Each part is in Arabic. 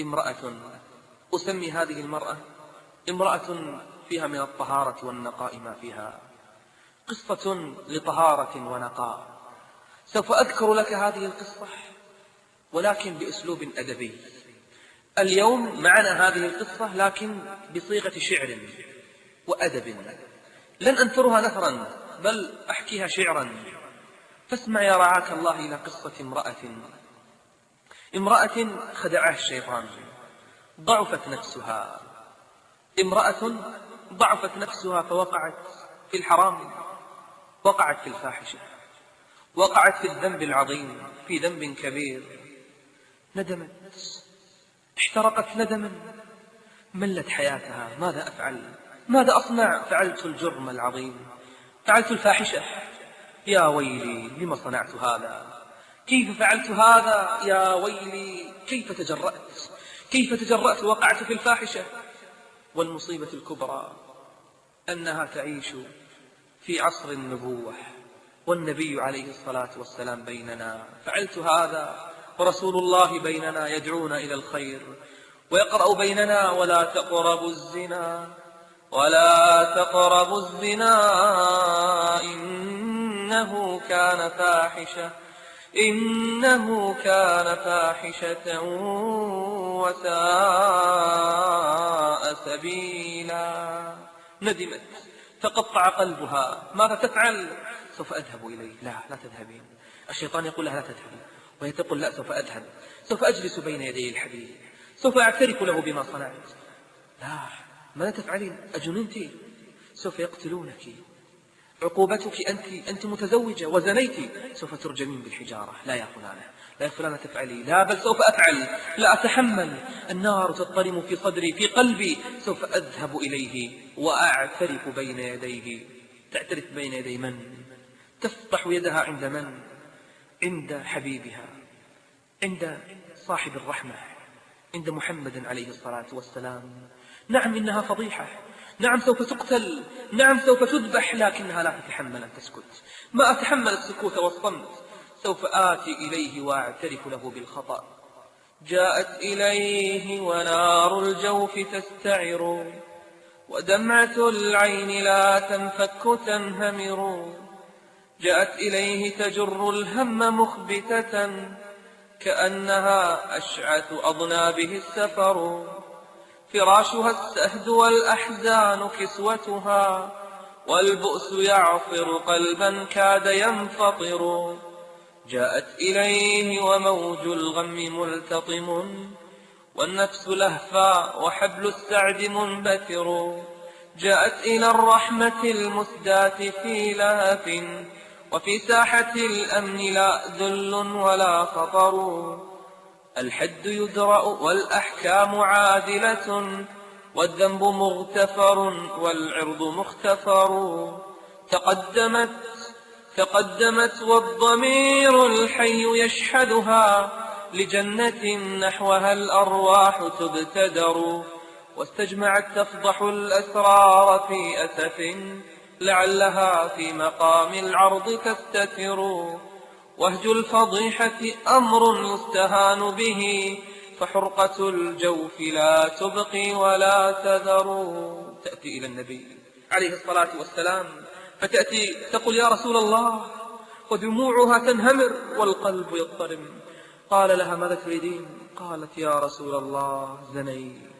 امرأة أسمي هذه المرأة امرأة فيها من الطهارة والنقاء ما فيها، قصة لطهارة ونقاء. سوف أذكر لك هذه القصة ولكن بأسلوب أدبي. اليوم معنا هذه القصة لكن بصيغة شعر وأدب، لن أنثرها نثرا بل أحكيها شعرا. فاسمع يا رعاك الله إلى قصة امرأة خدعها الشيطان، ضعفت نفسها. امرأة ضعفت نفسها فوقعت في الحرام، وقعت في الفاحشة، وقعت في الذنب العظيم، في ذنب كبير. ندمت، احترقت ندما، ملت حياتها. ماذا أفعل؟ ماذا أصنع؟ فعلت الجرم العظيم، فعلت الفاحشة. يا ويلي لما صنعت هذا؟ كيف فعلت هذا؟ يا ويلي كيف تجرأت وقعت في الفاحشة. والمصيبة الكبرى أنها تعيش في عصر النبوة والنبي عليه الصلاة والسلام بيننا. فعلت هذا ورسول الله بيننا يدعونا إلى الخير ويقرأ بيننا ولا تقربوا الزنا إنه كان فاحشة وساء سبيلا. ندمت، تقطع قلبها. ماذا تفعل؟ سوف أذهب إليه. لا تذهبين. الشيطان يقول لها لا تذهبين، وهي تقول لا، سوف أذهب، سوف أجلس بين يدي الحبيب، سوف أعترف له بما صنعت. لا، ماذا تفعلين؟ أجننت؟ سوف يقتلونك. عقوبتك أنت متزوجة وزنيت، سوف ترجمين بالحجارة. لا يا فلانة تفعلي. لا، بل سوف أفعل. لا أتحمل، النار تضطرم في صدري في قلبي. سوف أذهب إليه وأعترف بين يديه. تعترف بين يدي من؟ تفتح يدها عند من؟ عند حبيبها، عند صاحب الرحمة، عند محمد عليه الصلاة والسلام. نعم إنها فضيحة، نعم سوف تقتل، نعم سوف تذبح، لكنها لا تتحمل أن تسكت. ما أتحمل السكوت والصمت. سوف آتي إليه وأعترف له بالخطأ. جاءت إليه ونار الجوف تستعر، ودمعة العين لا تنفك تنهمر. جاءت إليه تجر الهم مخبتة، كأنها أشعث أضنابه السفر. فراشها السهد والأحزان كسوتها، والبؤس يعصر قلبا كاد ينفطر. جاءت إليه وموج الغم ملتطم، والنفس لهفا وحبل السعد منبتر. جاءت إلى الرحمة المسداة في لهف، وفي ساحة الأمن لا ذل ولا خطر. الحد يدرأ والأحكام عادلة، والذنب مغتفر والعرض مختفر. تقدمت والضمير الحي يشحذها، لجنة نحوها الأرواح تبتدر. واستجمعت تفضح الأسرار في أسف، لعلها في مقام العرض تستتر. وهج الفضيحة أمر يستهان به، فحرقة الجوف لا تبقي ولا تذر. تأتي إلى النبي عليه الصلاة والسلام فتأتي تقول يا رسول الله، ودموعها تنهمر والقلب يضطرم. قال لها ماذا تريدين؟ قالت يا رسول الله زنيت.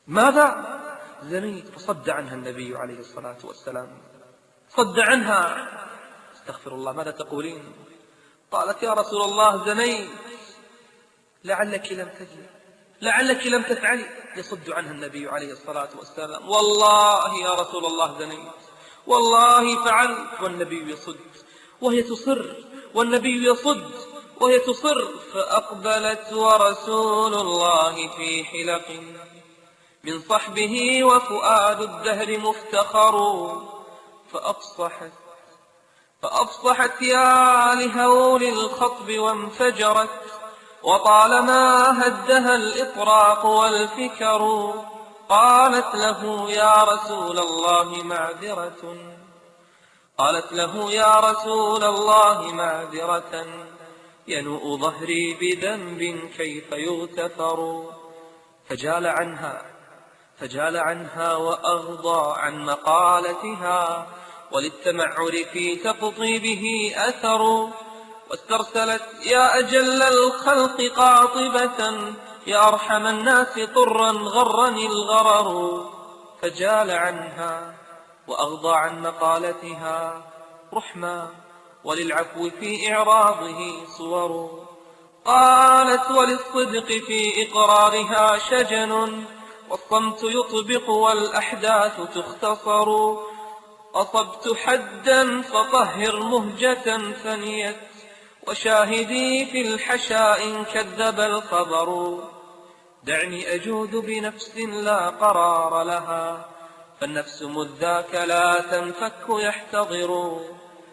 ماذا؟ زنيت. فصد عنها النبي عليه الصلاة والسلام، صد عنها. استغفر الله، ماذا تقولين؟ قالت يا رسول الله زنيت. لعلك لم تزني، لعلك لم تفعلي. يصد عنها النبي عليه الصلاة والسلام. والله يا رسول الله زنيت، والله فعلت. والنبي يصد وهي تصر، والنبي يصد وهي تصر. فأقبلت ورسول الله في حلق من صحبه، وفؤاد الدهر مفتخر. فأفصحت يا لهول الخطب وانفجرت، وطالما هدها الإطراق والفكر. قالت له يا رسول الله معذرة، قالت له يا رسول الله معذرة، ينوء ظهري بذنب كيف يغتفر. فجال عنها وأغضى عن مقالتها، وللتمعر في تقطيبه أثر. واسترسلت يا أجل الخلق قاطبة، يا أرحم الناس طرا غرني الغرر. فجال عنها وأغضى عن مقالتها رحما، وللعفو في إعراضه صور. قالت وللصدق في إقرارها شجن، والصمت يطبق والأحداث تختصر. أصبت حدا فطهر مهجة ثنيت، وشاهدي في الحشاء إن كذب الخبر. دعني أجود بنفس لا قرار لها، فالنفس مذ ذاك لا تنفك يحتضر.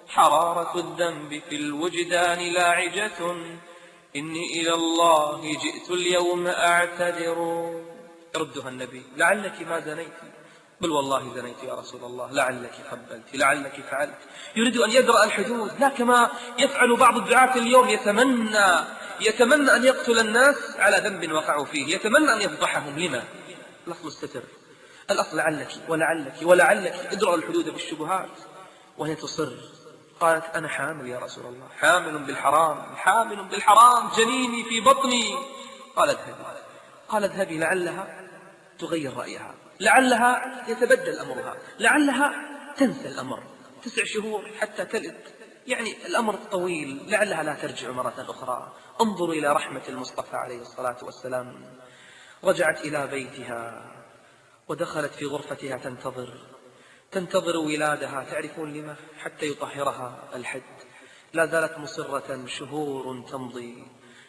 حرارة الذنب في الوجدان لاعجة، إني إلى الله جئت اليوم أعتذر. يردها النبي: لعلك ما زنيت. بل والله زنيت يا رسول الله، لعلك قبلت، لعلك فعلت. يريد أن يدرأ الحدود، لا كما يفعل بعض الدعاة اليوم، يتمنى أن يقتل الناس على ذنب وقعوا فيه، يتمنى أن يفضحهم. لما؟ الأصل الستر، الأصل لعلك ولعلك ولعلك. ادرأ الحدود بالشبهات. وهي تصر، قالت: أنا حامل يا رسول الله، حامل بالحرام، جنيني في بطني. قال اذهبي لعلها تغير رأيها، لعلها يتبدل أمرها، لعلها تنسى الأمر. 9 شهور حتى تلد، يعني الأمر طويل، لعلها لا ترجع مرة أخرى. انظروا إلى رحمة المصطفى عليه الصلاة والسلام. رجعت إلى بيتها ودخلت في غرفتها تنتظر ولادها. تعرفون لما؟ حتى يطهرها الحد. لا زالت مصرة، شهور تمضي،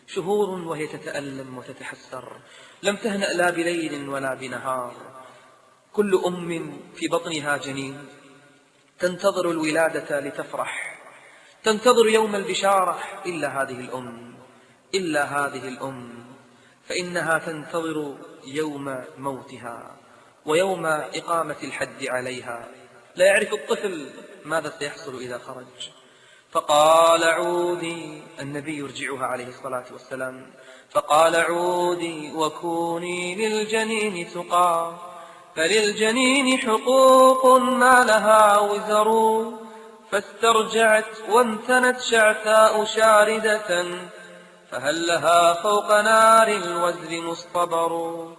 شهور وهي تتألم وتتحسر، لم تهنأ لا بليل ولا بنهار. كل أم في بطنها جنين تنتظر الولادة لتفرح، تنتظر يوم البشارة، إلا هذه الأم فإنها تنتظر يوم موتها ويوم إقامة الحد عليها. لا يعرف الطفل ماذا سيحصل إذا خرج. فقال عودي، النبي يرجعها عليه الصلاة والسلام، فقال عودي وكوني للجنين تقى، فللجنين حقوق ما لها وزر. فاسترجعت وانثنت شعثاء شاردة، فهل لها فوق نار الوزر مصطبر.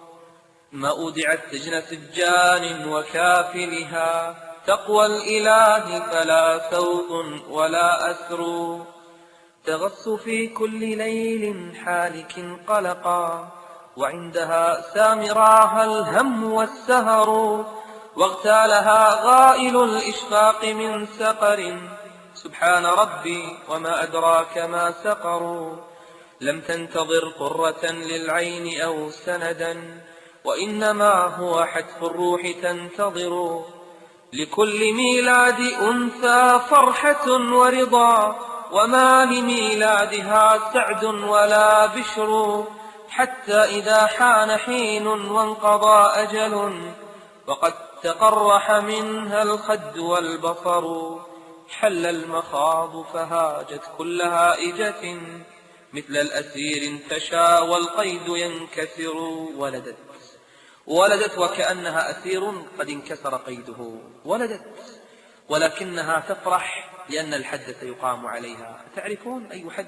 ما أودعت سجن سجان وكافلها، تقوى الإله فلا سوط ولا أسر. تغص في كل ليل حالك قلقا، وعندها سامراها الهم والسهر. واغتالها غائل الإشفاق من سقر، سبحان ربي وما أدراك ما سقر. لم تنتظر قرة للعين أو سندا، وإنما هو حتف الروح تنتظر. لكل ميلاد أنثى فرحة ورضا، وما لميلادها سعد ولا بشر. حتى إذا حان حين وانقضى أجل، وقد تقرح منها الخد والبصر. حل المخاض فهاجت كل هائجة، مثل الأسير انتشى والقيد ينكسر. ولدت وكأنها أسير قد انكسر قيده، ولدت ولكنها تفرح لأن الحد سيقام عليها. تعرفون أي حد؟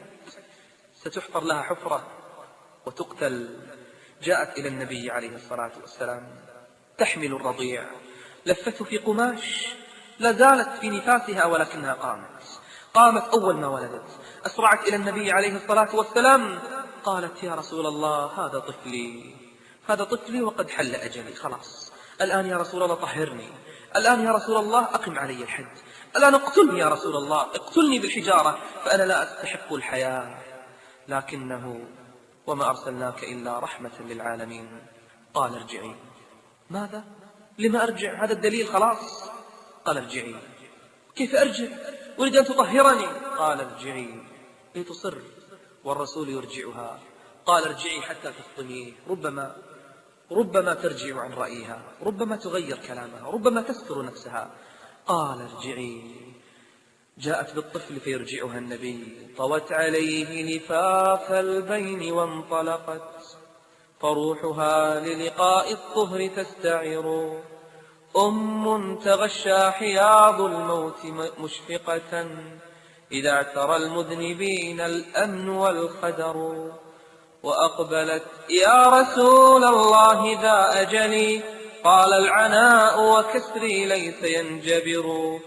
ستحفر لها حفرة وتقتل. جاءت إلى النبي عليه الصلاة والسلام تحمل الرضيع، لفته في قماش، لا زالت في نفاسها ولكنها قامت أول ما ولدت، أسرعت إلى النبي عليه الصلاة والسلام، قالت: يا رسول الله، هذا طفلي وقد حل أجلي، خلاص الآن يا رسول الله طهرني، الآن يا رسول الله أقم علي الحد، الآن اقتلني يا رسول الله، اقتلني بالحجارة، فأنا لا أستحق الحياة. لكنه وما أرسلناك إلا رحمة للعالمين. قال: ارجعي. ماذا؟ لما أرجع؟ هذا الدليل خلاص. قال: ارجعي. كيف أرجع؟ أريد أن تطهرني. قال: ارجعي. لتصر والرسول يرجعها. قال: ارجعي حتى تفطميه، ربما ترجع عن رأيها، ربما تغير كلامها، ربما تستر نفسها. قال: ارجعي. جاءت بالطفل فيرجعها النبي، طوت عليه لفاف البين وانطلقت، فروحها للقاء الطهر تستعر. تغشى حياض الموت مشفقة إذا اعترى المذنبين الأمن والخدر. وأقبلت يا رسول الله ذا أجلي، قال العناء وكسري ليس ينجبر.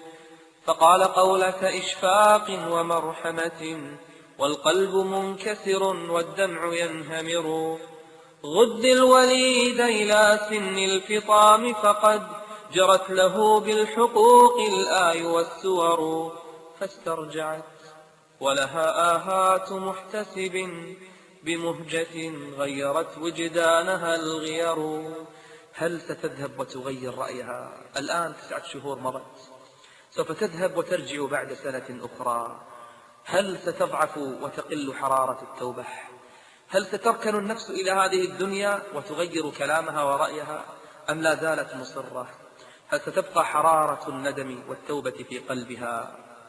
فقال قولة إشفاق ومرحمة، والقلب منكسر والدمع ينهمر. غد الوليد إلى سن الفطام، فقد جرت له بالحقوق الآي والسور. فاسترجعت ولها آهات محتسب بمهجة غيرت وجدانها الغير. هل ستذهب وتغير رأيها؟ الآن 9 شهور مضت، سوف تذهب وترجع بعد سنة أخرى. هل ستضعف وتقل حرارة التوبة؟ هل ستركن النفس إلى هذه الدنيا وتغير كلامها ورأيها، أم لا زالت مصرة؟ هل ستبقى حرارة الندم والتوبة في قلبها؟